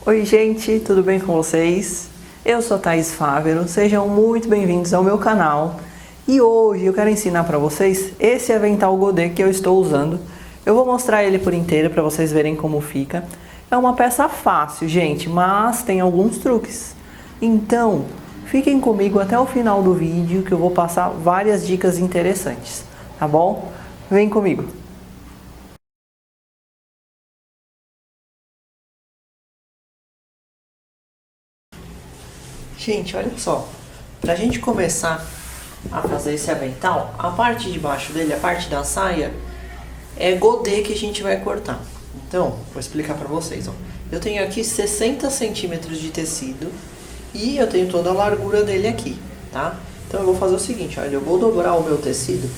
Oi gente, tudo bem com vocês? Eu sou a Thaís Fávero, sejam muito bem-vindos ao meu canal. E hoje eu quero ensinar para vocês esse avental godê que eu estou usando. Eu vou mostrar ele por inteiro para vocês verem como fica. É uma peça fácil, gente, mas tem alguns truques. Então, fiquem comigo até o final do vídeo que eu vou passar várias dicas interessantes, tá bom? Vem comigo! Gente, olha só, pra gente começar a fazer esse avental, a parte de baixo dele, a parte da saia, é godê que a gente vai cortar. Então, vou explicar pra vocês, ó. Eu tenho aqui 60 centímetros de tecido e eu tenho toda a largura dele aqui, tá? Então eu vou fazer o seguinte, olha, eu vou dobrar o meu tecido.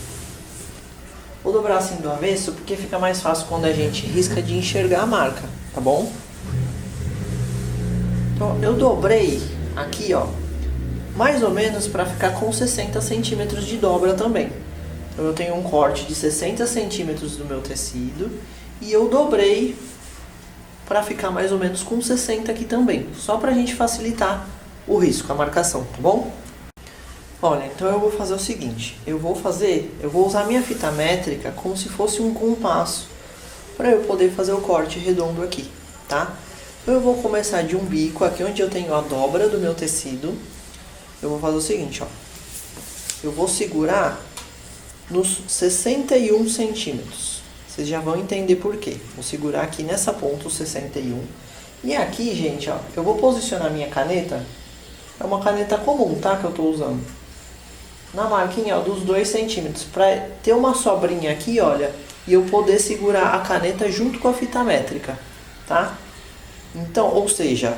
Vou dobrar assim do avesso porque fica mais fácil quando a gente risca de enxergar a marca, tá bom? Então eu dobrei aqui, ó, mais ou menos para ficar com 60 centímetros de dobra também. Então eu tenho um corte de 60 centímetros do meu tecido e eu dobrei para ficar mais ou menos com 60 aqui também, só para a gente facilitar o risco, a marcação, tá bom? Olha, então eu vou fazer o seguinte, eu vou usar minha fita métrica como se fosse um compasso para eu poder fazer o corte redondo aqui, tá? Então eu vou começar de um bico, aqui onde eu tenho a dobra do meu tecido. Eu vou fazer o seguinte, ó. Eu vou segurar nos 61 centímetros. Vocês já vão entender por quê. Vou segurar aqui nessa ponta, os 61. E aqui, gente, ó, eu vou posicionar minha caneta. É uma caneta comum, tá? Que eu tô usando. Na marquinha, ó, dos 2 centímetros. Pra ter uma sobrinha aqui, olha, e eu poder segurar a caneta junto com a fita métrica, tá? Então, ou seja,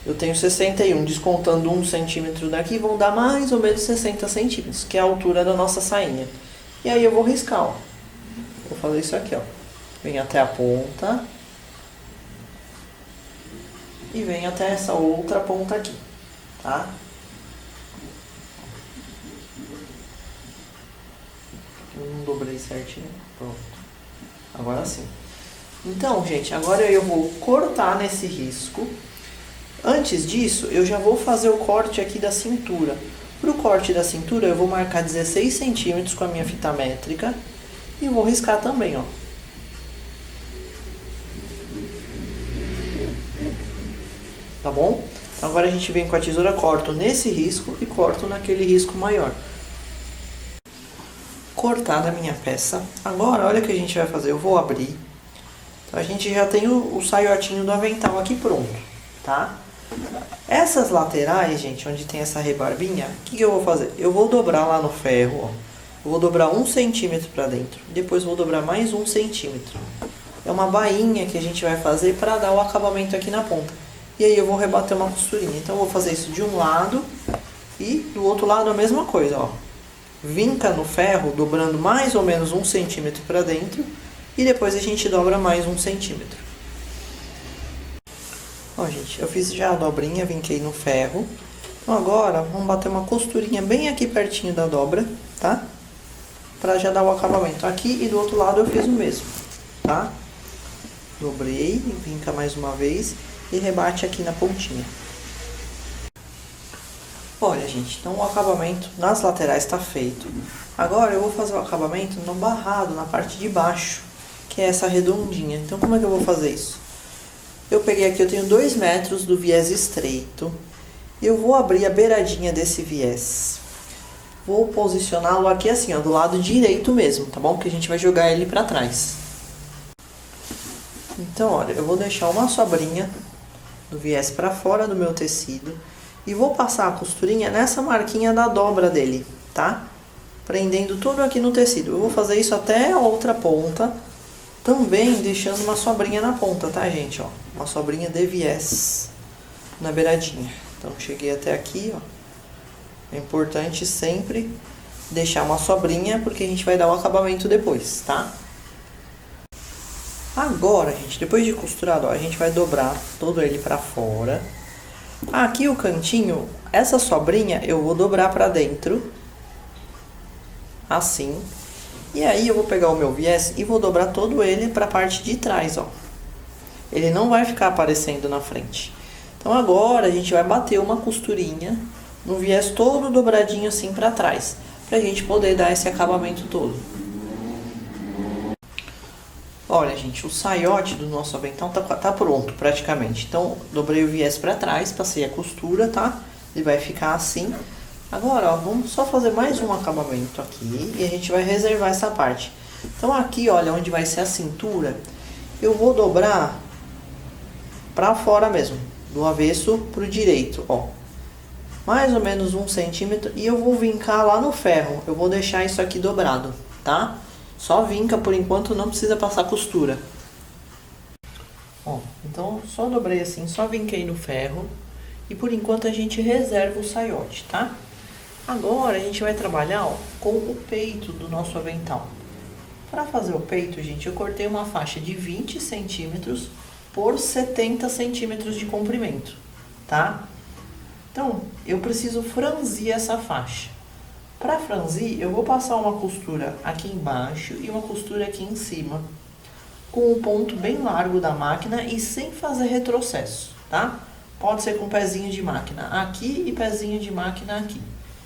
eu tenho 61, descontando 1 centímetro daqui, vão dar mais ou menos 60 centímetros, que é a altura da nossa sainha. E aí eu vou riscar, ó. Vou fazer isso aqui, ó. Vem até a ponta. E vem até essa outra ponta aqui, tá? Eu não dobrei certinho. Pronto. Agora sim. Então, gente, agora eu vou cortar nesse risco. Antes disso, eu já vou fazer o corte aqui da cintura. Para o corte da cintura, eu vou marcar 16 centímetros com a minha fita métrica. E vou riscar também, ó. Tá bom? Então, agora a gente vem com a tesoura, corto nesse risco e corto naquele risco maior. Cortada a minha peça. Agora, olha o que a gente vai fazer. Eu vou abrir. A gente já tem o saiotinho do avental aqui pronto, tá? Essas laterais, gente, onde tem essa rebarbinha, o que eu vou fazer? Eu vou dobrar lá no ferro, ó. Eu vou dobrar 1 centímetro pra dentro. Depois vou dobrar mais 1 centímetro. É uma bainha que a gente vai fazer pra dar o acabamento aqui na ponta. E aí eu vou rebater uma costurinha. Então eu vou fazer isso de um lado e do outro lado a mesma coisa, ó. Vinca no ferro, dobrando mais ou menos 1 centímetro pra dentro. E depois a gente dobra mais 1 centímetro. Ó, gente, eu fiz já a dobrinha, vinquei no ferro. Então agora, vamos bater uma costurinha bem aqui pertinho da dobra, tá? Pra já dar o acabamento. Aqui e do outro lado eu fiz o mesmo, tá? Dobrei, vinca mais uma vez e rebate aqui na pontinha. Olha, gente, então o acabamento nas laterais tá feito. Agora eu vou fazer o acabamento no barrado, na parte de baixo, que é essa redondinha. Então como é que eu vou fazer isso? Eu peguei aqui, eu tenho 2 metros do viés estreito. Eu vou abrir a beiradinha desse viés. Vou posicioná-lo aqui assim, ó, do lado direito mesmo, tá bom? Porque a gente vai jogar ele pra trás. Então, olha, eu vou deixar uma sobrinha do viés pra fora do meu tecido. E vou passar a costurinha nessa marquinha da dobra dele, tá? Prendendo tudo aqui no tecido. Eu vou fazer isso até a outra ponta. Também deixando uma sobrinha na ponta, tá, gente? Ó, uma sobrinha de viés na beiradinha. Então, cheguei até aqui, ó. É importante sempre deixar uma sobrinha, porque a gente vai dar o acabamento depois, tá? Agora, gente, depois de costurado, ó, a gente vai dobrar todo ele pra fora. Aqui o cantinho, essa sobrinha eu vou dobrar pra dentro. Assim. E aí eu vou pegar o meu viés e vou dobrar todo ele para a parte de trás, ó. Ele não vai ficar aparecendo na frente. Então agora a gente vai bater uma costurinha no viés todo dobradinho assim pra trás, pra gente poder dar esse acabamento todo. Olha, gente, o saiote do nosso avental tá pronto praticamente. Então, dobrei o viés pra trás, passei a costura, tá? Ele vai ficar assim. Agora, ó, vamos só fazer mais um acabamento aqui e a gente vai reservar essa parte. Então aqui, olha, onde vai ser a cintura, eu vou dobrar pra fora mesmo, do avesso pro direito, ó. Mais ou menos 1 centímetro e eu vou vincar lá no ferro. Eu vou deixar isso aqui dobrado, tá? Só vinca por enquanto, não precisa passar costura. Ó, então só dobrei assim, só vinquei no ferro. E por enquanto a gente reserva o saiote, tá? Agora a gente vai trabalhar, ó, com o peito do nosso avental. Para fazer o peito, gente, eu cortei uma faixa de 20 centímetros por 70 centímetros de comprimento, tá? Então, eu preciso franzir essa faixa. Para franzir, eu vou passar uma costura aqui embaixo e uma costura aqui em cima, com um ponto bem largo da máquina e sem fazer retrocesso, tá? Pode ser com pezinho de máquina aqui e pezinho de máquina aqui,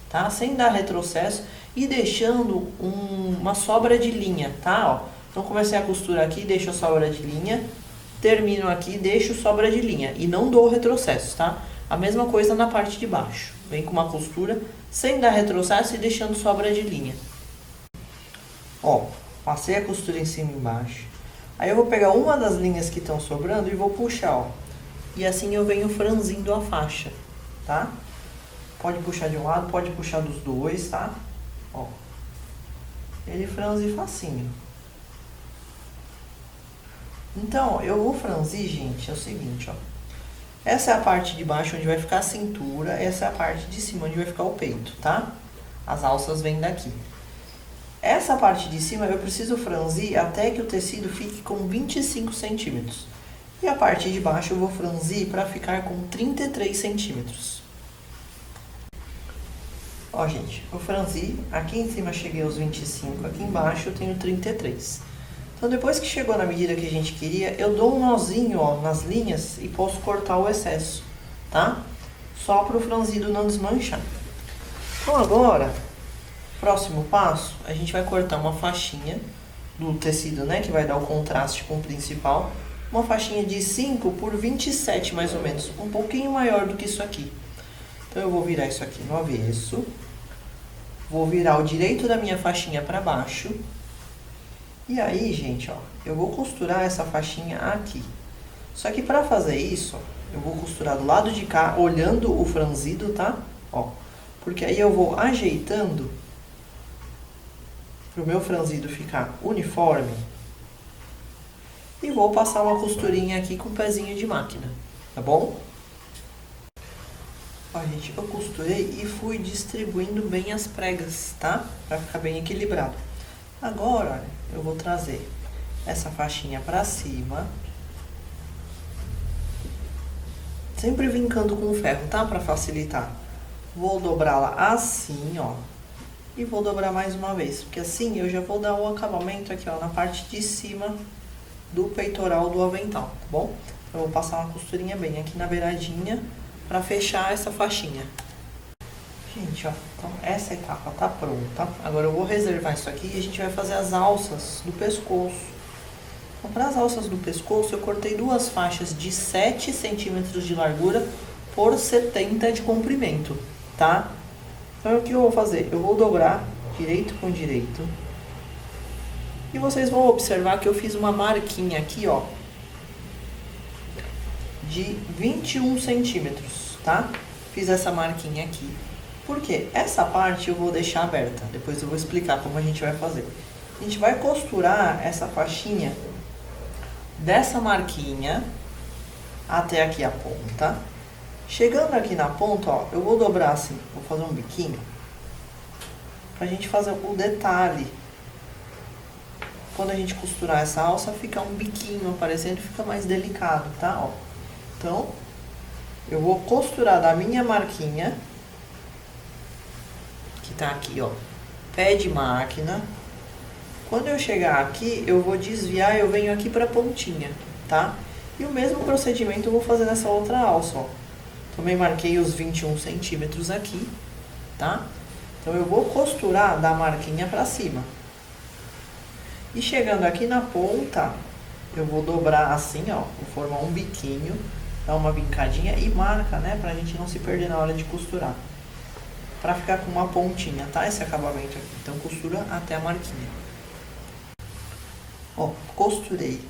tá? Sem dar retrocesso e deixando uma sobra de linha, tá? Ó, então comecei a costura aqui, deixo a sobra de linha, termino aqui, deixo sobra de linha e não dou retrocesso, tá? A mesma coisa na parte de baixo. Vem com uma costura sem dar retrocesso e deixando sobra de linha. Ó, passei a costura em cima e embaixo. Aí eu vou pegar uma das linhas que estão sobrando e vou puxar, ó. E assim eu venho franzindo a faixa, tá? Pode puxar de um lado, pode puxar dos dois, tá? Ó. Ele franze facinho. Então, eu vou franzir, gente, é o seguinte, ó. Essa é a parte de baixo onde vai ficar a cintura, essa é a parte de cima onde vai ficar o peito, tá? As alças vêm daqui. Essa parte de cima eu preciso franzir até que o tecido fique com 25 centímetros. E a parte de baixo eu vou franzir para ficar com 33 centímetros. Ó, gente, eu franzi, aqui em cima cheguei aos 25, aqui embaixo eu tenho 33. Então, depois que chegou na medida que a gente queria, eu dou um nozinho, ó, nas linhas e posso cortar o excesso, tá? Só para o franzido não desmanchar. Então, agora, próximo passo, a gente vai cortar uma faixinha do tecido, né? Que vai dar o contraste com o principal. Uma faixinha de 5 por 27, mais ou menos. Um pouquinho maior do que isso aqui. Então, eu vou virar isso aqui no avesso. Vou virar o direito da minha faixinha para baixo. E aí, gente, ó, eu vou costurar essa faixinha aqui. Só que para fazer isso, eu vou costurar do lado de cá, olhando o franzido, tá? Ó, porque aí eu vou ajeitando pro meu franzido ficar uniforme. E vou passar uma costurinha aqui com o pezinho de máquina, tá bom? Ó, gente, eu costurei e fui distribuindo bem as pregas, tá? Pra ficar bem equilibrado. Agora, olha, eu vou trazer essa faixinha pra cima. Sempre vincando com o ferro, tá? Pra facilitar. Vou dobrá-la assim, ó. E vou dobrar mais uma vez. Porque assim eu já vou dar o acabamento aqui, ó, na parte de cima do peitoral do avental, tá bom? Eu vou passar uma costurinha bem aqui na beiradinha pra fechar essa faixinha. Gente, ó, então essa etapa tá pronta. Agora eu vou reservar isso aqui e a gente vai fazer as alças do pescoço. Então, para as alças do pescoço, eu cortei duas faixas de 7 centímetros de largura por 70 de comprimento, tá? Então, o que eu vou fazer? Eu vou dobrar direito com direito. E vocês vão observar que eu fiz uma marquinha aqui, ó, de 21 centímetros, tá? Fiz essa marquinha aqui. Por quê? Essa parte eu vou deixar aberta. Depois eu vou explicar como a gente vai fazer. A gente vai costurar essa faixinha dessa marquinha até aqui a ponta. Chegando aqui na ponta, ó, eu vou dobrar assim, vou fazer um biquinho pra gente fazer o detalhe. Quando a gente costurar essa alça, fica um biquinho aparecendo, fica mais delicado, tá? Ó. Então, eu vou costurar da minha marquinha, que tá aqui, ó, pé de máquina. Quando eu chegar aqui, eu vou desviar, eu venho aqui pra pontinha, tá? E o mesmo procedimento eu vou fazer nessa outra alça, ó. Também marquei os 21 centímetros aqui, tá? Então eu vou costurar da marquinha pra cima. E chegando aqui na ponta, eu vou dobrar assim, ó, vou formar um biquinho, dar uma vincadinha e marca, né, pra gente não se perder na hora de costurar. Pra ficar com uma pontinha, tá, esse acabamento aqui. Então costura até a marquinha. Ó, costurei.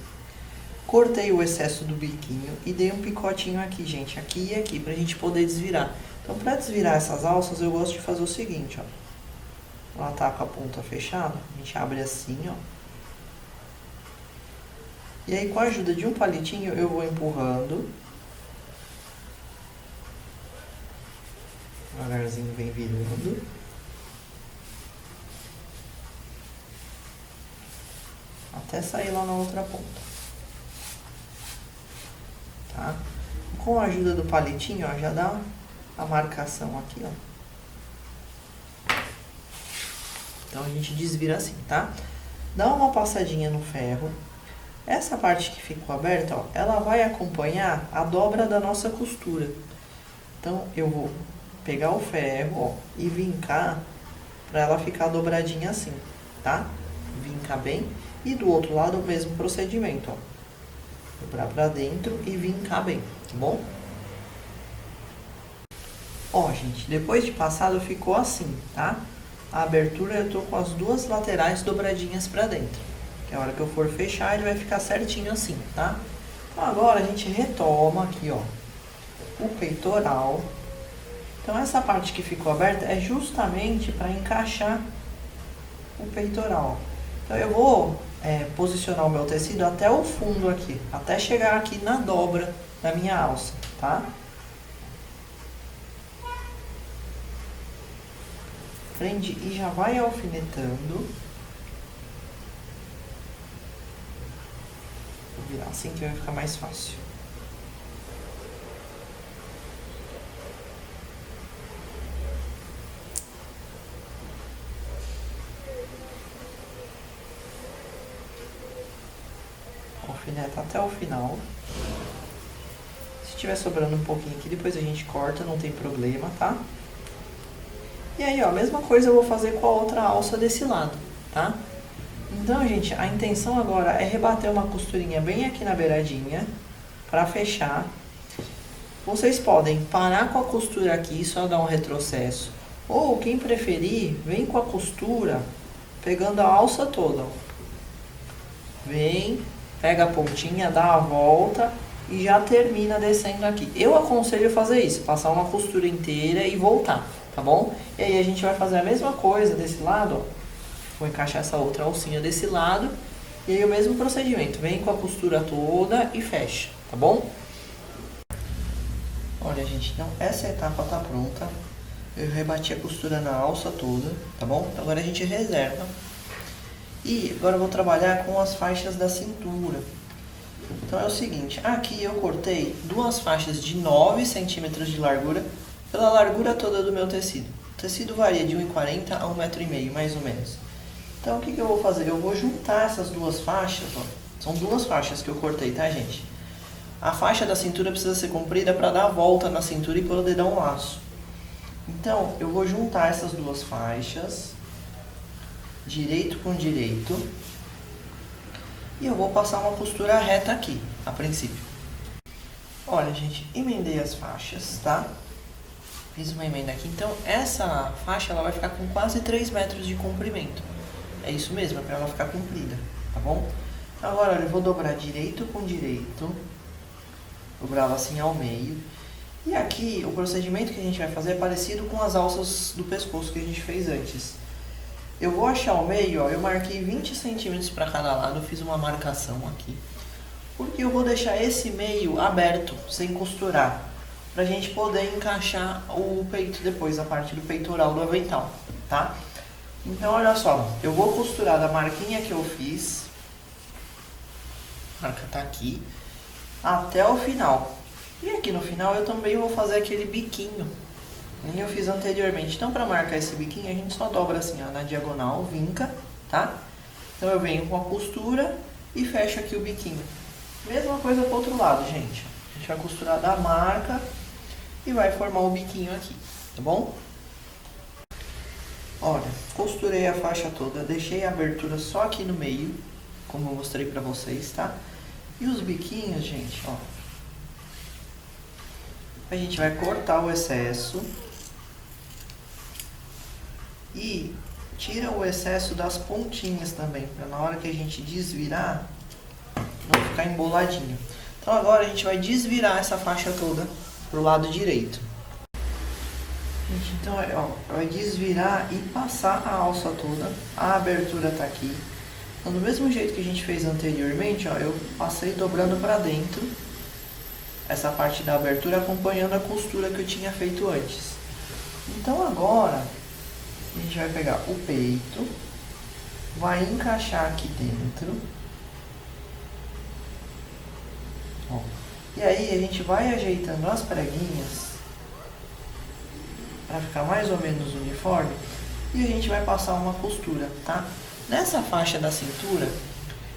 Cortei o excesso do biquinho e dei um picotinho aqui, gente, aqui e aqui, pra gente poder desvirar. Então, pra desvirar essas alças, eu gosto de fazer o seguinte, ó. Ela tá com a ponta fechada, a gente abre assim, ó. E aí, com a ajuda de um palitinho, eu vou empurrando. Devagarzinho vem virando. Até sair lá na outra ponta. Tá? Com a ajuda do palitinho, ó, já dá a marcação aqui, ó. Então a gente desvira assim, tá? Dá uma passadinha no ferro. Essa parte que ficou aberta, ó, ela vai acompanhar a dobra da nossa costura. Então eu vou pegar o ferro, ó, e vincar pra ela ficar dobradinha assim, tá? Vincar bem. E do outro lado o mesmo procedimento, ó. Dobrar pra dentro e vincar bem, tá bom? Ó, gente, depois de passado ficou assim, tá? A abertura eu tô com as duas laterais dobradinhas pra dentro. Que a hora que eu for fechar ele vai ficar certinho assim, tá? Então agora a gente retoma aqui, ó, o peitoral. Então essa parte que ficou aberta é justamente pra encaixar o peitoral. Então eu vou posicionar o meu tecido até o fundo aqui, até chegar aqui na dobra da minha alça, tá? Prende e já vai alfinetando. Vou virar assim que vai ficar mais fácil. Alfineta até o final. Se tiver sobrando um pouquinho aqui, depois a gente corta, não tem problema, tá? E aí, ó, a mesma coisa eu vou fazer com a outra alça desse lado, tá? Então, gente, a intenção agora é rebater uma costurinha bem aqui na beiradinha, pra fechar. Vocês podem parar com a costura aqui, só dar um retrocesso. Ou, quem preferir, vem com a costura pegando a alça toda, ó. Vem, pega a pontinha, dá a volta e já termina descendo aqui. Eu aconselho fazer isso, passar uma costura inteira e voltar, tá bom? E aí a gente vai fazer a mesma coisa desse lado, ó. Vou encaixar essa outra alcinha desse lado. E aí o mesmo procedimento, vem com a costura toda e fecha, tá bom? Olha, gente, então essa etapa tá pronta. Eu rebati a costura na alça toda, tá bom? Então agora a gente reserva. E agora eu vou trabalhar com as faixas da cintura. Então é o seguinte, aqui eu cortei duas faixas de 9 centímetros de largura pela largura toda do meu tecido. O tecido varia de 1,40 a 1,5 m, mais ou menos. Então o que eu vou fazer? Eu vou juntar essas duas faixas, ó. São duas faixas que eu cortei, tá, gente? A faixa da cintura precisa ser comprida para dar a volta na cintura e poder dar um laço. Então eu vou juntar essas duas faixas, direito com direito, e eu vou passar uma costura reta aqui, a princípio. Olha, gente, emendei as faixas, tá? Fiz uma emenda aqui. Então, essa faixa ela vai ficar com quase 3 metros de comprimento. É isso mesmo, é pra ela ficar comprida, tá bom? Agora, olha, eu vou dobrar direito com direito. Dobrar ela assim ao meio. E aqui, o procedimento que a gente vai fazer é parecido com as alças do pescoço que a gente fez antes. Eu vou achar o meio, ó, eu marquei 20 centímetros para cada lado, eu fiz uma marcação aqui. Porque eu vou deixar esse meio aberto, sem costurar, pra gente poder encaixar o peito depois, a parte do peitoral do avental, tá? Então, olha só, eu vou costurar da marquinha que eu fiz, a marca tá aqui, até o final. E aqui no final eu também vou fazer aquele biquinho, nem eu fiz anteriormente. Então, para marcar esse biquinho, a gente só dobra assim, ó, na diagonal, vinca, tá? Então, eu venho com a costura e fecho aqui o biquinho. Mesma coisa pro outro lado, gente. A gente vai costurar da marca e vai formar o biquinho aqui, tá bom? Olha, costurei a faixa toda, deixei a abertura só aqui no meio, como eu mostrei pra vocês, tá? E os biquinhos, gente, ó, a gente vai cortar o excesso e tira o excesso das pontinhas também, para na hora que a gente desvirar, não ficar emboladinho. Então agora a gente vai desvirar essa faixa toda pro lado direito. Gente, então ó, vai desvirar e passar a alça toda, a abertura tá aqui. Então do mesmo jeito que a gente fez anteriormente, ó, eu passei dobrando para dentro essa parte da abertura, acompanhando a costura que eu tinha feito antes. Então agora a gente vai pegar o peito, vai encaixar aqui dentro, ó, e aí a gente vai ajeitando as preguinhas para ficar mais ou menos uniforme e a gente vai passar uma costura, tá? Nessa faixa da cintura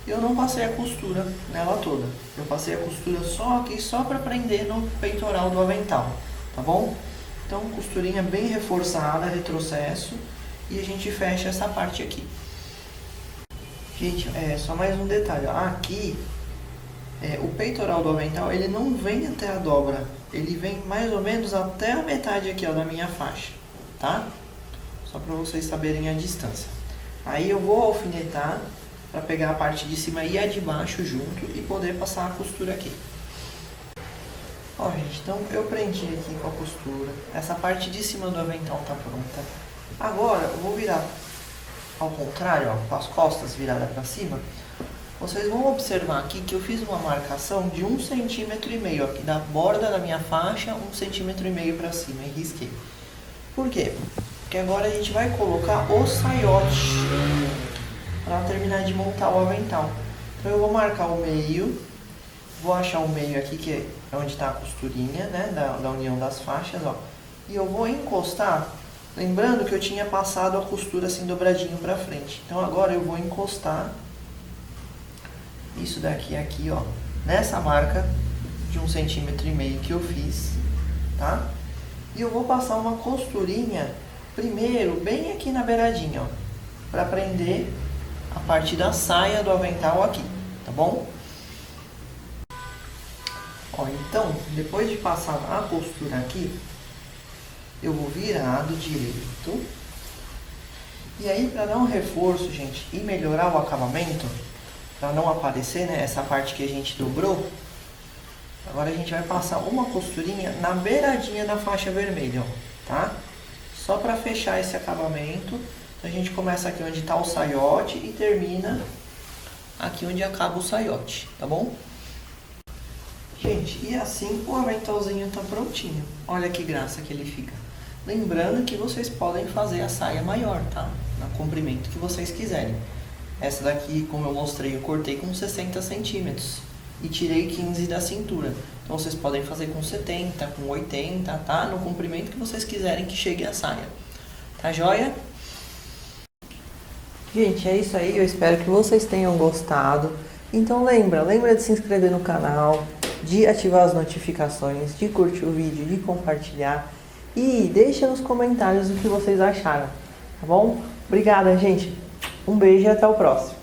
eu não passei a costura nela toda, eu passei a costura só aqui, só para prender no peitoral do avental, tá bom? Então costurinha bem reforçada, retrocesso, e a gente fecha essa parte aqui. Gente, só mais um detalhe, ó. Aqui o peitoral do avental, ele não vem até a dobra, ele vem mais ou menos até a metade aqui, ó, da minha faixa, tá? Só para vocês saberem a distância. Aí eu vou alfinetar para pegar a parte de cima e a de baixo junto e poder passar a costura aqui. Ó, gente, então eu prendi aqui com a costura, essa parte de cima do avental tá pronta. Agora eu vou virar ao contrário, ó, com as costas viradas para cima. Vocês vão observar aqui que eu fiz uma marcação de 1,5 cm, aqui da borda da minha faixa, 1,5 cm para cima, e risquei. Por quê? Porque agora a gente vai colocar o saiote para terminar de montar o avental. Então eu vou marcar o meio, vou achar o meio aqui, que é onde está a costurinha, né, da união das faixas, ó. E eu vou encostar, lembrando que eu tinha passado a costura assim dobradinho para frente. Então agora eu vou encostar isso daqui aqui, ó, nessa marca de 1,5 cm que eu fiz, tá? E eu vou passar uma costurinha primeiro bem aqui na beiradinha, ó, para prender a parte da saia do avental aqui, tá bom? Ó, então, depois de passar a costura aqui, eu vou virar do direito. E aí, para dar um reforço, gente, e melhorar o acabamento, para não aparecer, né, essa parte que a gente dobrou, agora a gente vai passar uma costurinha na beiradinha da faixa vermelha, ó, tá? Só para fechar esse acabamento. A gente começa aqui onde está o saiote e termina aqui onde acaba o saiote, tá bom? Gente, e assim o aventalzinho tá prontinho. Olha que graça que ele fica. Lembrando que vocês podem fazer a saia maior, tá? No comprimento que vocês quiserem. Essa daqui, como eu mostrei, eu cortei com 60 centímetros e tirei 15 da cintura. Então vocês podem fazer com 70, com 80, tá? No comprimento que vocês quiserem que chegue a saia. Tá joia? Gente, é isso aí. Eu espero que vocês tenham gostado. Então lembra de se inscrever no canal, de ativar as notificações, de curtir o vídeo, de compartilhar. E deixa nos comentários o que vocês acharam, tá bom? Obrigada, gente. Um beijo e até o próximo.